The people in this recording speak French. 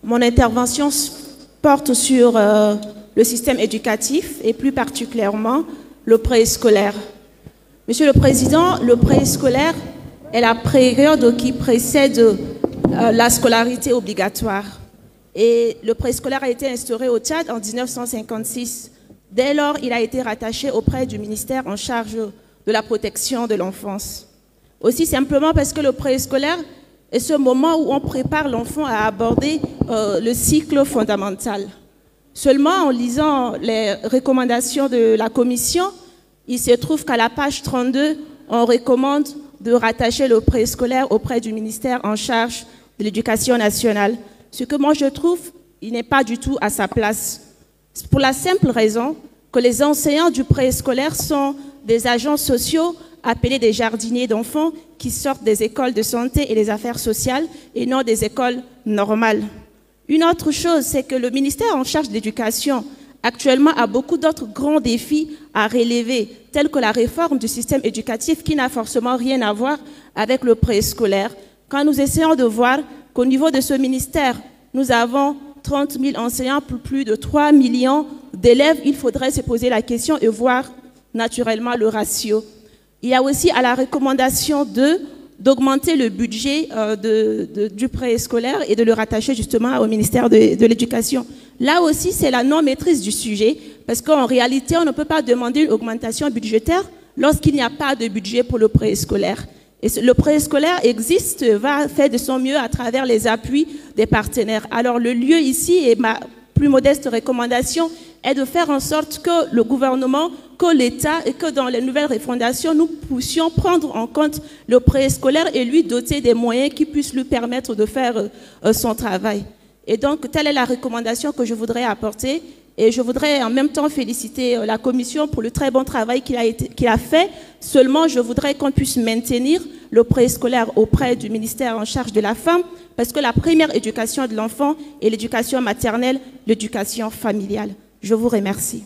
Mon intervention porte sur le système éducatif et plus particulièrement le préscolaire. Monsieur le Président, le préscolaire est la période qui précède la scolarité obligatoire. Et le préscolaire a été instauré au Tchad en 1956. Dès lors, il a été rattaché auprès du ministère en charge de la protection de l'enfance. Aussi simplement parce que le préscolaire est ce moment où on prépare l'enfant à aborder le cycle fondamental. Seulement, en lisant les recommandations de la Commission, il se trouve qu'à la page 32, on recommande de rattacher le préscolaire auprès du ministère en charge de l'Éducation nationale. Ce que moi je trouve, il n'est pas du tout à sa place. Pour la simple raison que les enseignants du préscolaire sont des agents sociaux appelés des jardiniers d'enfants qui sortent des écoles de santé et des affaires sociales et non des écoles normales. Une autre chose, c'est que le ministère en charge de l'éducation actuellement a beaucoup d'autres grands défis à relever, tels que la réforme du système éducatif qui n'a forcément rien à voir avec le préscolaire. Quand nous essayons de voir qu'au niveau de ce ministère, nous avons 30 000 enseignants pour plus de 3 millions d'élèves, il faudrait se poser la question et voir naturellement le ratio. Il y a aussi à la recommandation d'augmenter le budget du préscolaire et de le rattacher justement au ministère de l'Éducation. Là aussi, c'est la non-maîtrise du sujet, parce qu'en réalité, on ne peut pas demander une augmentation budgétaire lorsqu'il n'y a pas de budget pour le préscolaire. Et le préscolaire existe, va faire de son mieux à travers les appuis des partenaires. Alors le lieu ici, et ma plus modeste recommandation, est de faire en sorte que le gouvernement, que l'État et que dans les nouvelles refondations, nous puissions prendre en compte le préscolaire et lui doter des moyens qui puissent lui permettre de faire son travail. Et donc, telle est la recommandation que je voudrais apporter. Et je voudrais en même temps féliciter la Commission pour le très bon travail qu'il a fait. Seulement, je voudrais qu'on puisse maintenir le préscolaire auprès du ministère en charge de la femme, parce que la première éducation de l'enfant est l'éducation maternelle, l'éducation familiale. Je vous remercie.